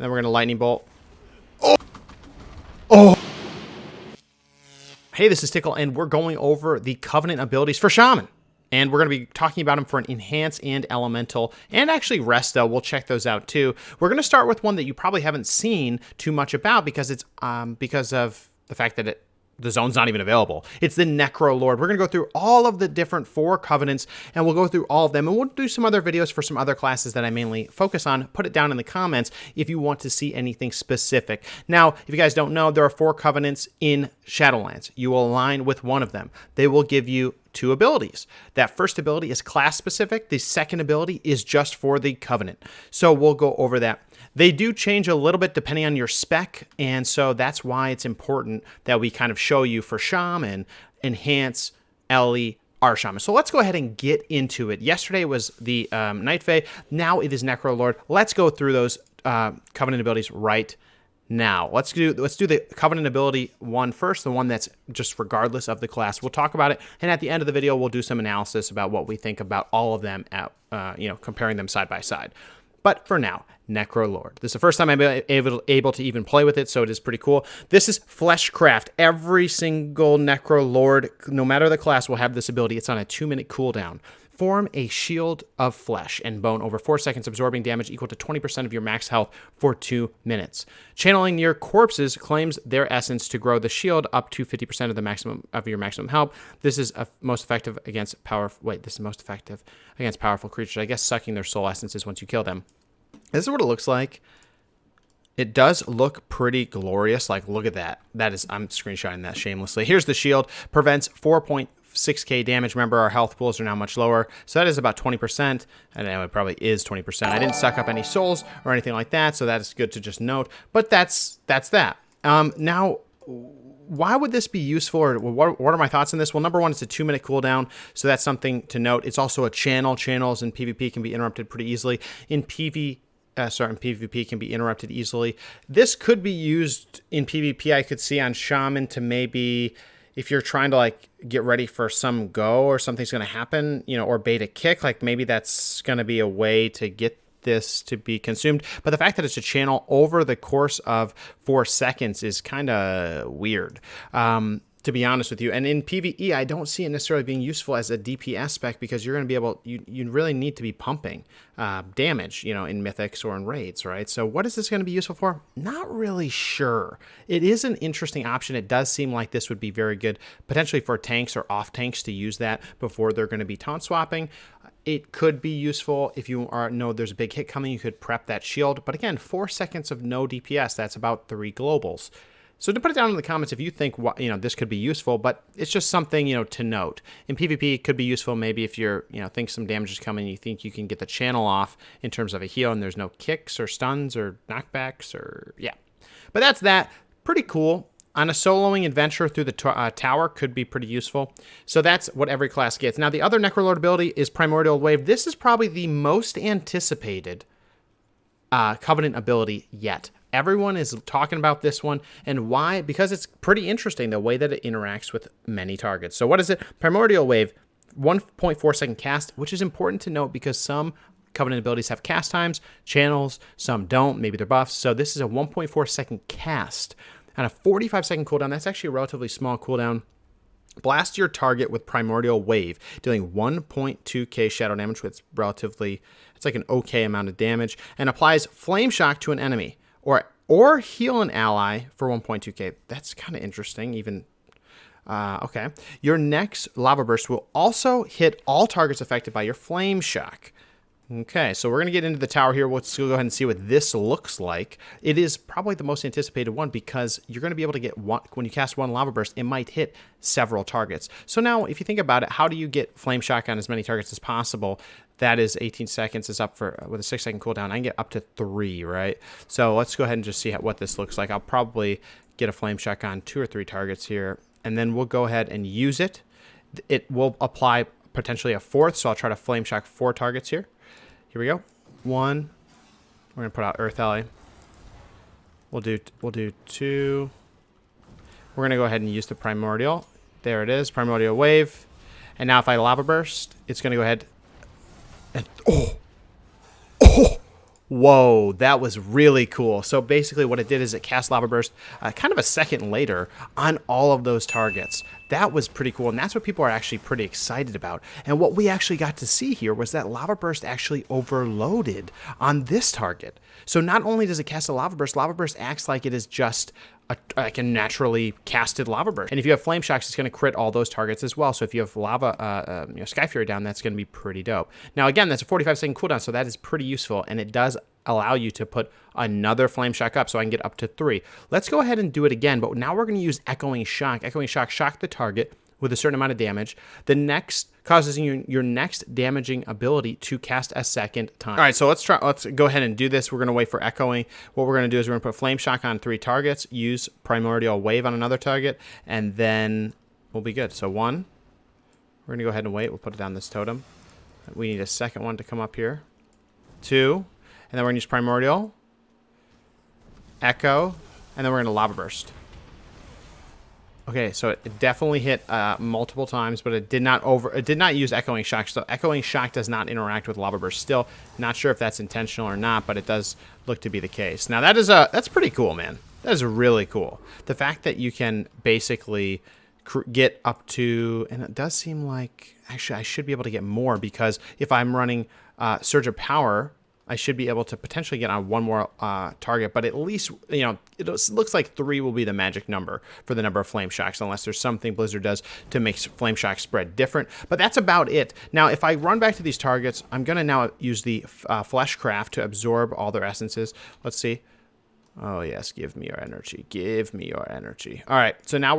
then we're going to lightning bolt. Oh! Oh! Hey, this is Tiqqle, and we're going over the Covenant abilities for Shaman. And we're going to be talking about them for an Enhance and Elemental, and actually Resto. We'll check those out too. We're going to start with one that you probably haven't seen too much about because it's because of the fact that the zone's not even available. It's the Necrolord. We're going to go through all of the different 4 covenants, and we'll go through all of them, and we'll do some other videos for some other classes that I mainly focus on. Put it down in the comments if you want to see anything specific. Now, if you guys don't know, there are 4 covenants in Shadowlands. You will align with one of them. They will give you 2 abilities. That first ability is class specific. The second ability is just for the covenant. So we'll go over that. They do change a little bit depending on your spec, and so that's why it's important that we kind of show you for Shaman, Enhance, Ellie, Rsham. So let's go ahead and get into it. Yesterday was the Night Fae. Now it is Necrolord. Let's go through those covenant abilities right now. Let's do the covenant ability one first, the one that's just regardless of the class. We'll talk about it, and at the end of the video, we'll do some analysis about what we think about all of them, comparing them side by side. But for now, Necrolord. This is the first time I'm able to even play with it, so it is pretty cool. This is Fleshcraft. Every single Necrolord, no matter the class, will have this ability. It's on a 2-minute cooldown. Form a shield of flesh and bone over 4 seconds, absorbing damage equal to 20% of your max health for 2 minutes. Channeling near corpses claims their essence to grow the shield up to 50% of the maximum of your maximum health. This is most effective against powerful creatures. I guess sucking their soul essences once you kill them. This is what it looks like. It does look pretty glorious. Like, look at that. I'm screenshotting that shamelessly. Here's the shield. Prevents 4.6k damage. Remember, our health pools are now much lower. So that is about 20%. I know it probably is 20%. I didn't suck up any souls or anything like that, so that is good to just note. But that's that. Now, why would this be useful, or what are my thoughts on this? Well, number one, it's a 2-minute cooldown, so that's something to note. It's also a channel. Channels in PvP can be interrupted pretty easily. In PvP can be interrupted easily. This could be used in PvP, I could see, on Shaman to maybe, if you're trying to like get ready for some go or something's going to happen, or bait a kick, like maybe that's going to be a way to get this to be consumed. But the fact that it's a channel over the course of 4 seconds is kind of weird, to be honest with you. And in PvE, I don't see it necessarily being useful as a DPS spec, because you're going to be able, you really need to be pumping damage, in mythics or in raids, right? So what is this going to be useful for? Not really sure. It is an interesting option. It does seem like this would be very good potentially for tanks or off tanks to use that before they're going to be taunt swapping. It could be useful if you know there's a big hit coming. You could prep that shield. But again, 4 seconds of no DPS, that's about 3 globals. So to put it down in the comments if you think this could be useful, but it's just something to note. In PvP, it could be useful maybe if you're think some damage is coming, you think you can get the channel off in terms of a heal, and there's no kicks or stuns or knockbacks or yeah. But that's that. Pretty cool. On a soloing adventure through the tower could be pretty useful. So that's what every class gets. Now the other Necrolord ability is Primordial Wave. This is probably the most anticipated Covenant ability yet. Everyone is talking about this one, and why? Because it's pretty interesting the way that it interacts with many targets. So what is it? Primordial Wave, 1.4 second cast, which is important to note because some Covenant abilities have cast times, channels, some don't, maybe they're buffs. So this is a 1.4 second cast and a 45 second cooldown. That's actually a relatively small cooldown. Blast your target with Primordial Wave, dealing 1.2k shadow damage, which it's like an okay amount of damage, and applies Flame Shock to an enemy. Or heal an ally for 1.2k. That's kind of interesting, even. Okay. Your next Lava Burst will also hit all targets affected by your Flame Shock. Okay, so we're going to get into the tower here. Let's go ahead and see what this looks like. It is probably the most anticipated one because you're going to be able to get one, when you cast one Lava Burst, it might hit several targets. So now, if you think about it, how do you get Flame Shock on as many targets as possible? That is 18 seconds is up for, with a 6 second cooldown. I can get up to 3, right? So let's go ahead and just see what this looks like. I'll probably get a Flame Shock on 2 or 3 targets here, and then we'll go ahead and use it. It will apply potentially a 4th, so I'll try to Flame Shock 4 targets here. Here we go. 1. We're gonna put out Earth Alley. We'll do 2. We're gonna go ahead and use the Primordial. There it is, Primordial Wave. And now if I Lava Burst, it's gonna go ahead and Whoa, that was really cool. So basically what it did is it cast Lava Burst kind of a second later on all of those targets. That was pretty cool, and that's what people are actually pretty excited about. And what we actually got to see here was that Lava Burst actually overloaded on this target. So not only does it cast a Lava Burst acts like it is just like a naturally casted Lava Burst. And if you have Flame Shocks, it's going to crit all those targets as well. So if you have Lava, Sky Fury down, that's going to be pretty dope. Now again, that's a 45-second cooldown, so that is pretty useful, and it does allow you to put another Flame Shock up, so I can get up to 3. Let's go ahead and do it again, but now we're going to use Echoing Shock. Echoing Shock, shock the target with a certain amount of damage. The next causes your next damaging ability to cast a second time. All right, so let's go ahead and do this. We're going to wait for Echoing. What we're going to do is we're going to put Flame Shock on 3 targets, use Primordial Wave on another target, and then we'll be good. So 1, we're going to go ahead and wait. We'll put it down this totem. We need a second one to come up here. 2, and then we're going to use Primordial, Echo, and then we're going to Lava Burst. Okay, so it definitely hit multiple times, but it did not use Echoing Shock. So Echoing Shock does not interact with Lava Burst. Still not sure if that's intentional or not, but it does look to be the case. Now that's pretty cool, man. That is really cool. The fact that you can basically get up to, and it does seem like actually I should be able to get more, because if I'm running Surge of Power, I should be able to potentially get on 1 more target, but at least, it looks like 3 will be the magic number for the number of Flame Shocks, unless there's something Blizzard does to make Flame Shock spread different. But that's about it. Now, if I run back to these targets, I'm going to now use the Fleshcraft to absorb all their essences. Let's see. Oh, yes, give me your energy. Give me your energy. All right, so now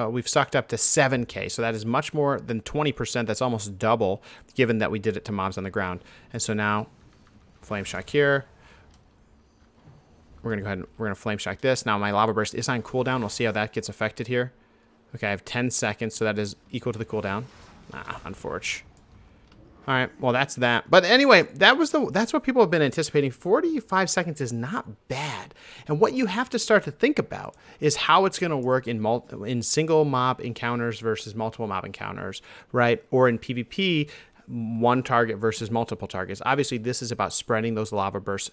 we've sucked up to 7K, so that is much more than 20%. That's almost double, given that we did it to mobs on the ground. And so now Flame Shock here. We're going to go ahead and we're going to Flame Shock this. Now my Lava Burst is on cooldown. We'll see how that gets affected here. Okay, I have 10 seconds, so that is equal to the cooldown. Unfortunate. All right, well, that's that. But anyway, that's what people have been anticipating. 45 seconds is not bad. And what you have to start to think about is how it's going to work in single mob encounters versus multiple mob encounters, right? Or in PvP, 1 target versus multiple targets. Obviously, this is about spreading those Lava Bursts.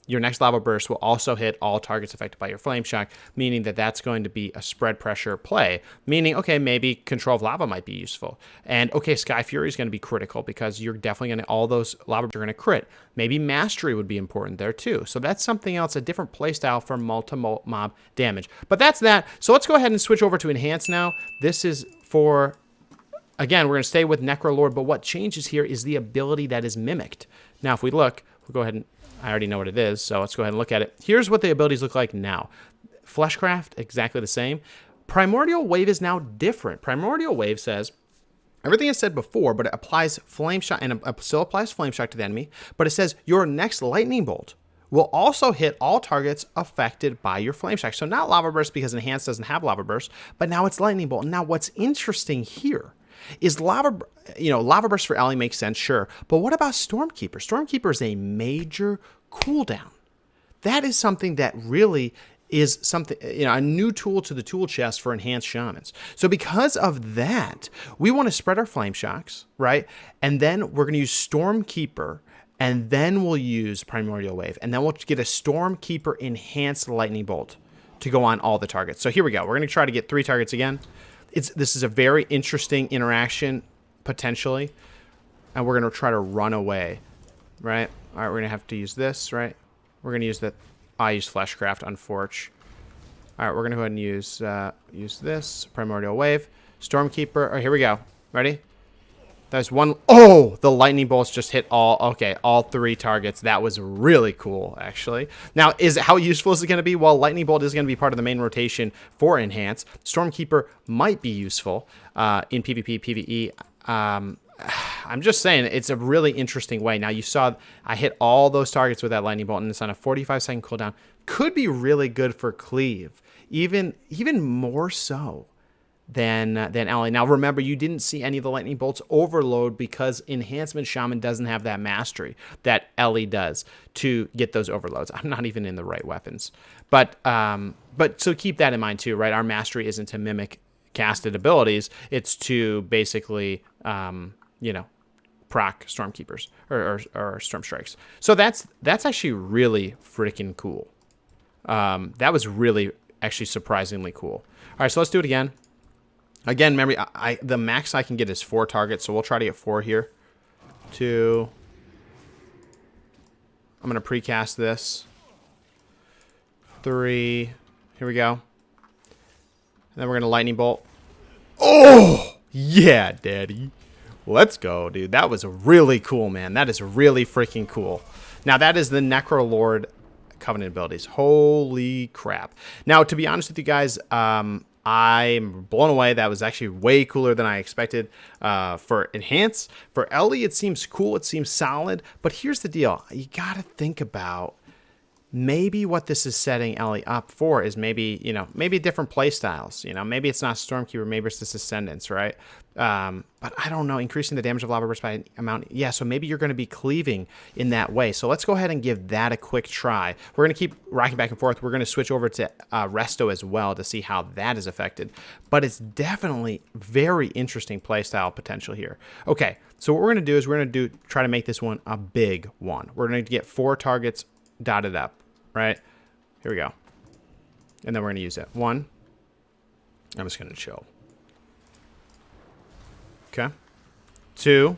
Your next Lava Burst will also hit all targets affected by your Flame Shock, meaning that that's going to be a spread pressure play, meaning, okay, maybe Control of Lava might be useful. And, okay, Sky Fury is going to be critical because you're definitely going to, all those Lava Bursts are going to crit. Maybe Mastery would be important there, too. So that's something else, a different playstyle for multiple mob damage. But that's that. So let's go ahead and switch over to Enhance now. This is for... Again, we're going to stay with Necrolord, but what changes here is the ability that is mimicked. Now, if we look, we'll go ahead and... I already know what it is, so let's go ahead and look at it. Here's what the abilities look like now. Fleshcraft, exactly the same. Primordial Wave is now different. Primordial Wave says... Everything I said before, but it applies Flame Shock, and it still applies Flame Shock to the enemy, but it says your next Lightning Bolt will also hit all targets affected by your Flame Shock. So not Lava Burst, because Enhanced doesn't have Lava Burst, but now it's Lightning Bolt. Now, what's interesting here is Lava Burst for Ellie makes sense, sure. But what about Stormkeeper? Stormkeeper is a major cooldown. That is something that really is something, a new tool to the tool chest for enhanced shamans. So because of that, we want to spread our Flame Shocks, right? And then we're going to use Stormkeeper, and then we'll use Primordial Wave, and then we'll get a Stormkeeper enhanced Lightning Bolt to go on all the targets. So here we go. We're going to try to get 3 targets again. This is a very interesting interaction, potentially, and we're going to try to run away, right? All right, we're going to have to use this, right? We're going to use I use Fleshcraft, unfortunately. All right, we're going to go ahead and use this, Primordial Wave, Stormkeeper. All right, here we go. Ready? There's one. Oh, the lightning bolts just hit all 3 targets. That was really cool, actually. Now, how useful is it going to be? Well, lightning bolt is going to be part of the main rotation for Enhance. Stormkeeper might be useful in PvP, PvE. I'm just saying, it's a really interesting way. Now, you saw I hit all those targets with that lightning bolt, and it's on a 45-second cooldown. Could be really good for cleave, even more so than Ellie. Now, remember, you didn't see any of the lightning bolts overload because Enhancement Shaman doesn't have that mastery that Ellie does to get those overloads. I'm not even in the right weapons. But so keep that in mind, too, right? Our mastery isn't to mimic casted abilities. It's to basically, proc Stormkeepers or Storm Strikes. So that's actually really freaking cool. That was really actually surprisingly cool. All right, so let's do it again. Again, remember, the max I can get is 4 targets, so we'll try to get 4 here. 2. I'm going to precast this. 3. Here we go. And then we're going to lightning bolt. Oh! Yeah, daddy. Let's go, dude. That was really cool, man. That is really freaking cool. Now, that is the Necrolord Covenant abilities. Holy crap. Now, to be honest with you guys, I'm blown away. That was actually way cooler than I expected. For Enhance, for Ellie, it seems cool. It seems solid. But here's the deal. You got to think about maybe what this is setting Ellie up for is maybe, maybe different play styles. Maybe it's not Stormkeeper, maybe it's this Ascendance, right? But I don't know, increasing the damage of Lava Burst by an amount. Yeah, so maybe you're going to be cleaving in that way. So let's go ahead and give that a quick try. We're going to keep rocking back and forth. We're going to switch over to Resto as well to see how that is affected. But it's definitely very interesting play style potential here. Okay, so what we're going to do is we're going to try to make this one a big one. We're going to get 4 targets dotted up, right? Here we go. And then we're going to use it. 1. I'm just going to chill. Okay. 2.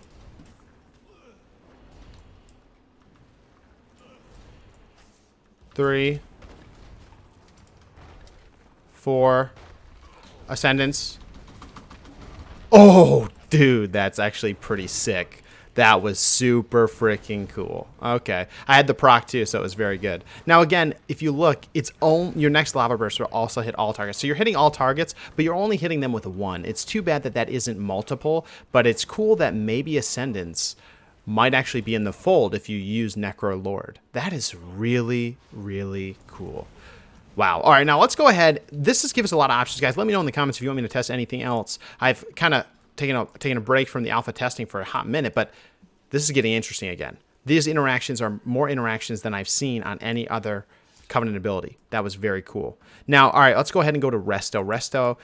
3. 4. Ascendance. Oh, dude, that's actually pretty sick. That was super freaking cool. Okay. I had the proc too, so it was very good. Now, again, if you look, your next Lava Burst will also hit all targets. So you're hitting all targets, but you're only hitting them with 1. It's too bad that isn't multiple, but it's cool that maybe Ascendance might actually be in the fold if you use Necrolord. That is really, really cool. Wow. All right, now let's go ahead. This gives us a lot of options, guys. Let me know in the comments if you want me to test anything else. I've kind of taking a break from the alpha testing for a hot minute, but this is getting interesting again. These interactions are more interactions than I've seen on any other Covenant ability. That was very cool. Now, all right, let's go ahead and go to Resto. Resto,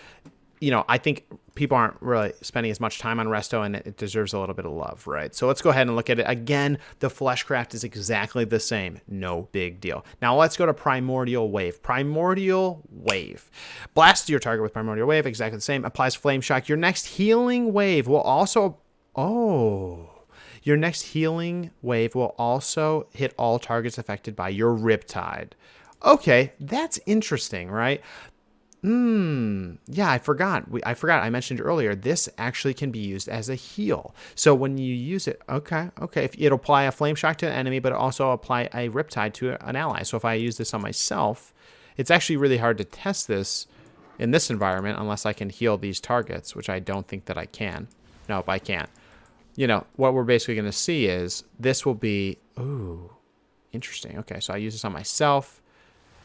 I think people aren't really spending as much time on Resto, and it deserves a little bit of love, right? So let's go ahead and look at it. Again, the Fleshcraft is exactly the same. No big deal. Now let's go to Primordial Wave. Primordial Wave. Blast your target with Primordial Wave, exactly the same. Applies Flame Shock. Your next Healing Wave will also... Your next Healing Wave will also hit all targets affected by your Riptide. Okay, that's interesting, right? Yeah, I forgot. I mentioned earlier, this actually can be used as a heal. So when you use it, okay. If it'll apply a Flame Shock to an enemy, but also apply a Riptide to an ally. So if I use this on myself, it's actually really hard to test this in this environment unless I can heal these targets, which I don't think that I can. Nope, I can't. What we're basically going to see is this will be, ooh, interesting. Okay, so I use this on myself.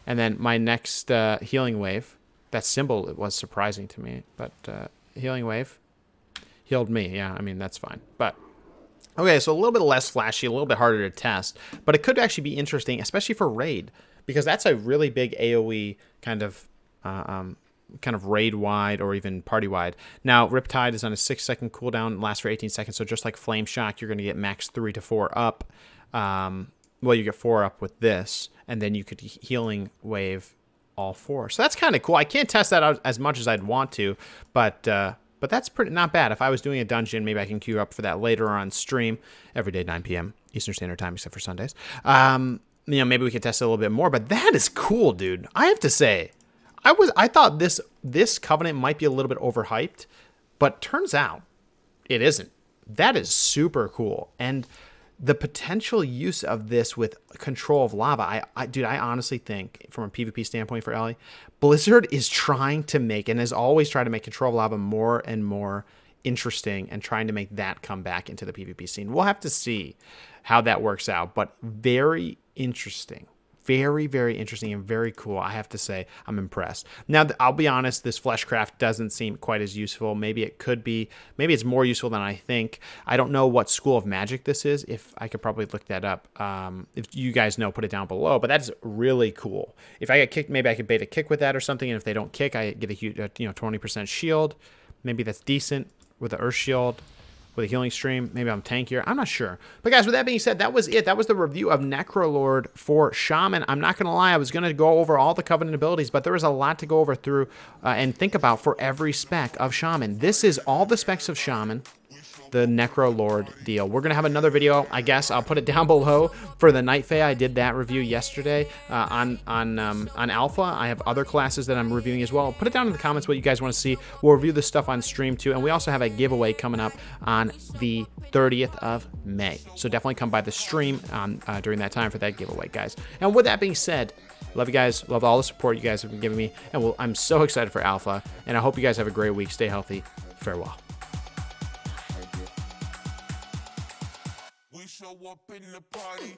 And then my next Healing Wave, that symbol, it was surprising to me, but Healing Wave healed me. Yeah, I mean, that's fine. But, okay, so a little bit less flashy, a little bit harder to test, but it could actually be interesting, especially for Raid, because that's a really big AoE kind of raid-wide or even party-wide. Now, Riptide is on a 6-second cooldown, lasts for 18 seconds, so just like Flame Shock, you're going to get max 3 to 4 up. Well, you get 4 up with this, and then you could Healing Wave all 4. So that's kind of cool. I can't test that out as much as I'd want to, but that's not bad. If I was doing a dungeon, maybe I can queue up for that later on stream, every day 9 p.m. Eastern Standard Time, except for Sundays. Maybe we could test it a little bit more, but that is cool, dude. I have to say, I thought this Covenant might be a little bit overhyped, but turns out it isn't. That is super cool. And the potential use of this with control of lava, dude, I honestly think from a PvP standpoint for Ellie, Blizzard is trying to make, and has always tried to make control of lava more and more interesting and trying to make that come back into the PvP scene. We'll have to see how that works out, but very interesting. Very, very interesting and very cool. I have to say, I'm impressed. Now, I'll be honest, this Fleshcraft doesn't seem quite as useful. Maybe it could be. Maybe it's more useful than I think. I don't know what school of magic this is. If I could probably look that up. If you guys know, put it down below. But that's really cool. If I get kicked, maybe I could bait a kick with that or something. And if they don't kick, I get a huge, 20% shield. Maybe that's decent with the Earth Shield. with a healing stream. Maybe I'm tankier. I'm not sure. But guys, with that being said, that was it. That was the review of Necrolord for Shaman. I'm not going to lie. I was going to go over all the Covenant abilities, but there was a lot to go over through and think about for every spec of Shaman. This is all the specs of Shaman, the Necrolord deal. We're gonna have another video, I guess. I'll put it down below for the Night Fae. I did that review yesterday on Alpha. I have other classes that I'm reviewing as well. Put it down in the comments what you guys want to see. We'll review this stuff on stream too, and we also have a giveaway coming up on the 30th of May. So definitely come by the stream during that time for that giveaway, guys. And with that being said, love you guys. Love all the support you guys have been giving me, and I'm so excited for Alpha. And I hope you guys have a great week. Stay healthy. Farewell. We show up in the party.